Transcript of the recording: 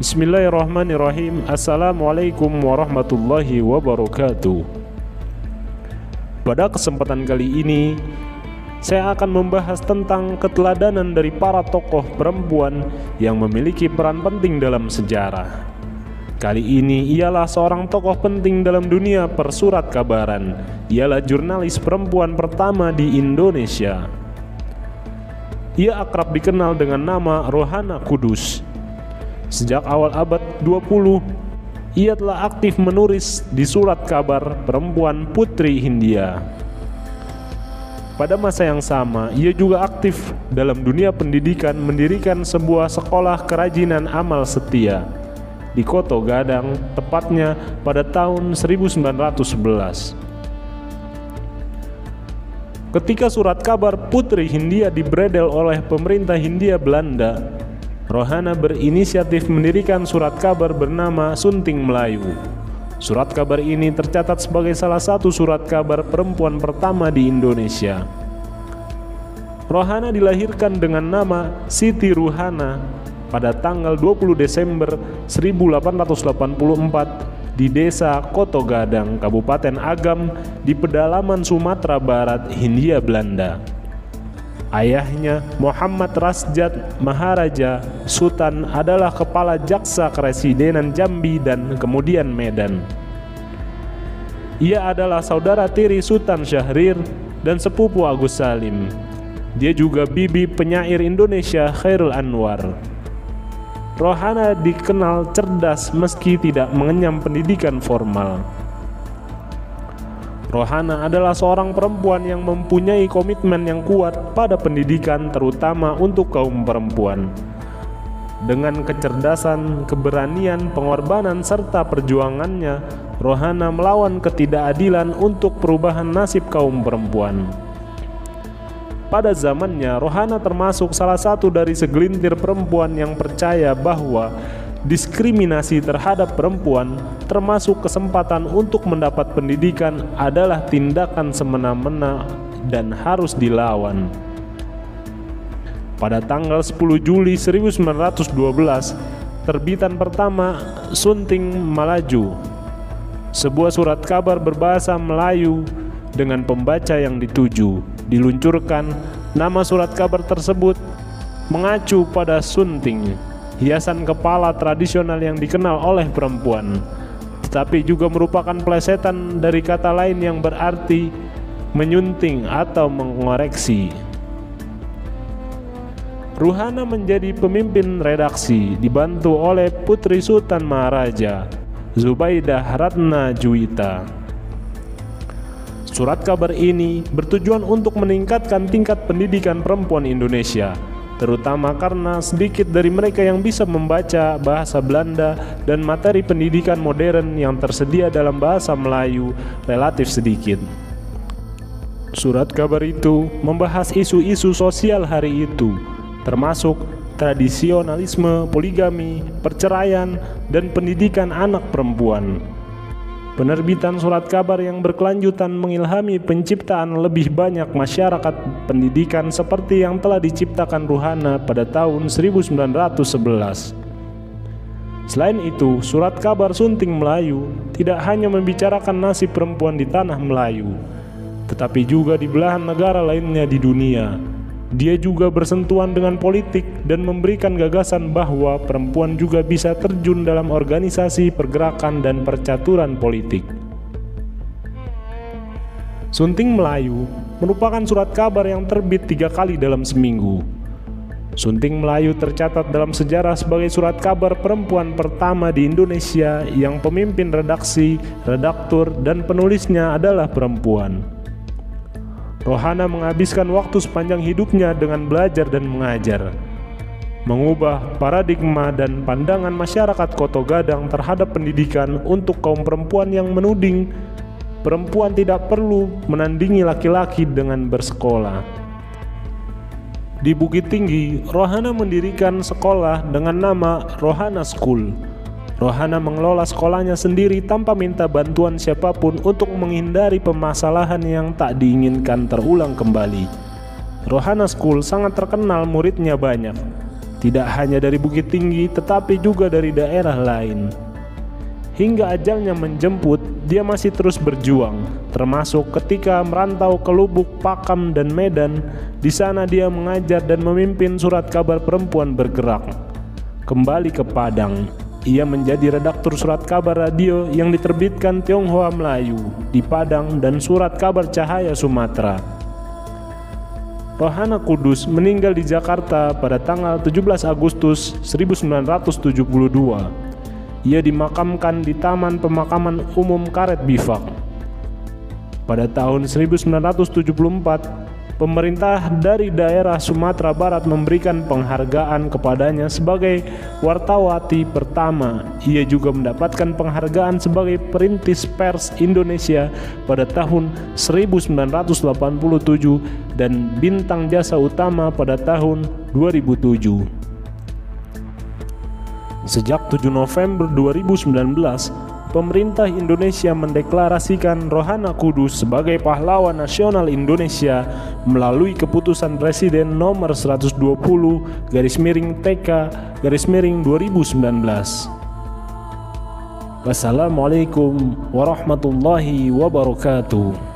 Bismillahirrahmanirrahim. Assalamualaikum warahmatullahi wabarakatuh. Pada kesempatan kali ini, saya akan membahas tentang keteladanan dari para tokoh perempuan yang memiliki peran penting dalam sejarah. Kali ini ialah seorang tokoh penting dalam dunia persurat kabaran. Ialah jurnalis perempuan pertama di Indonesia. Ia akrab dikenal dengan nama Rohana Kudus. Sejak awal abad 20, ia telah aktif menulis di surat kabar perempuan Putri Hindia. Pada masa yang sama, ia juga aktif dalam dunia pendidikan, mendirikan sebuah sekolah kerajinan amal setia di Koto Gadang, tepatnya pada tahun 1911. Ketika surat kabar Putri Hindia dibredel oleh pemerintah Hindia Belanda, Rohana berinisiatif mendirikan surat kabar bernama Sunting Melayu. Surat kabar ini tercatat sebagai salah satu surat kabar perempuan pertama di Indonesia. Rohana dilahirkan dengan nama Siti Ruhana pada tanggal 20 Desember 1884 di desa Koto Gadang, Kabupaten Agam, di pedalaman Sumatera Barat, Hindia Belanda. Ayahnya, Muhammad Rasjad Maharaja Sutan, adalah kepala jaksa Kepresidenan Jambi dan kemudian Medan. Ia adalah saudara tiri Sultan Syahrir dan sepupu Agus Salim. Dia juga bibi penyair Indonesia Khairul Anwar. Rohana dikenal cerdas meski tidak mengenyam pendidikan formal. Rohana adalah seorang perempuan yang mempunyai komitmen yang kuat pada pendidikan, terutama untuk kaum perempuan. Dengan kecerdasan, keberanian, pengorbanan, serta perjuangannya, Rohana melawan ketidakadilan untuk perubahan nasib kaum perempuan. Pada zamannya, Rohana termasuk salah satu dari segelintir perempuan yang percaya bahwa diskriminasi terhadap perempuan, termasuk kesempatan untuk mendapat pendidikan, adalah tindakan semena-mena dan harus dilawan. Pada tanggal 10 Juli 1912, terbitan pertama Sunting Malaju, sebuah surat kabar berbahasa Melayu dengan pembaca yang dituju, diluncurkan. Nama surat kabar tersebut mengacu pada sunting, hiasan kepala tradisional yang dikenal oleh perempuan, tetapi juga merupakan plesetan dari kata lain yang berarti menyunting atau mengoreksi. Rohana menjadi pemimpin redaksi, dibantu oleh Putri Sultan Maharaja, Zubaidah Ratna Juwita. Surat kabar ini bertujuan untuk meningkatkan tingkat pendidikan perempuan Indonesia, terutama karena sedikit dari mereka yang bisa membaca bahasa Belanda dan materi pendidikan modern yang tersedia dalam bahasa Melayu relatif sedikit. Surat kabar itu membahas isu-isu sosial hari itu, termasuk tradisionalisme, poligami, perceraian, dan pendidikan anak perempuan. Penerbitan surat kabar yang berkelanjutan mengilhami penciptaan lebih banyak masyarakat pendidikan seperti yang telah diciptakan Rohana pada tahun 1911. Selain itu, surat kabar Sunting Melayu tidak hanya membicarakan nasib perempuan di tanah Melayu, tetapi juga di belahan negara lainnya di dunia. Dia juga bersentuhan dengan politik dan memberikan gagasan bahwa perempuan juga bisa terjun dalam organisasi, pergerakan, dan percaturan politik. Sunting Melayu merupakan surat kabar yang terbit 3 kali dalam seminggu. Sunting Melayu tercatat dalam sejarah sebagai surat kabar perempuan pertama di Indonesia yang pemimpin redaksi, redaktur, dan penulisnya adalah perempuan. Rohana menghabiskan waktu sepanjang hidupnya dengan belajar dan mengajar, mengubah paradigma dan pandangan masyarakat Koto Gadang terhadap pendidikan untuk kaum perempuan yang menuding perempuan tidak perlu menandingi laki-laki dengan bersekolah. Di Bukit Tinggi, Rohana mendirikan sekolah dengan nama Rohana School. Rohana mengelola sekolahnya sendiri tanpa minta bantuan siapapun untuk menghindari permasalahan yang tak diinginkan terulang kembali. Rohana School sangat terkenal, muridnya banyak. tidak hanya dari Bukit Tinggi tetapi juga dari daerah lain. Hingga ajalnya menjemput, dia masih terus berjuang, termasuk ketika merantau ke Lubuk, Pakam, dan Medan. Di sana dia mengajar dan memimpin Surat Kabar Perempuan Bergerak. Kembali ke Padang, ia menjadi redaktur Surat Kabar Radio yang diterbitkan Tionghoa Melayu di Padang dan Surat Kabar Cahaya Sumatera. Rohana Kudus meninggal di Jakarta pada tanggal 17 Agustus 1972. Ia dimakamkan di Taman Pemakaman Umum Karet Bifak. Pada tahun 1974, pemerintah dari daerah Sumatera Barat memberikan penghargaan kepadanya sebagai wartawati pertama. Ia juga mendapatkan penghargaan sebagai perintis pers Indonesia pada tahun 1987 dan bintang jasa utama pada tahun 2007. Sejak 7 November 2019, pemerintah Indonesia mendeklarasikan Rohana Kudus sebagai pahlawan nasional Indonesia melalui keputusan Presiden nomor 120/TK/2019. Wassalamualaikum warahmatullahi wabarakatuh.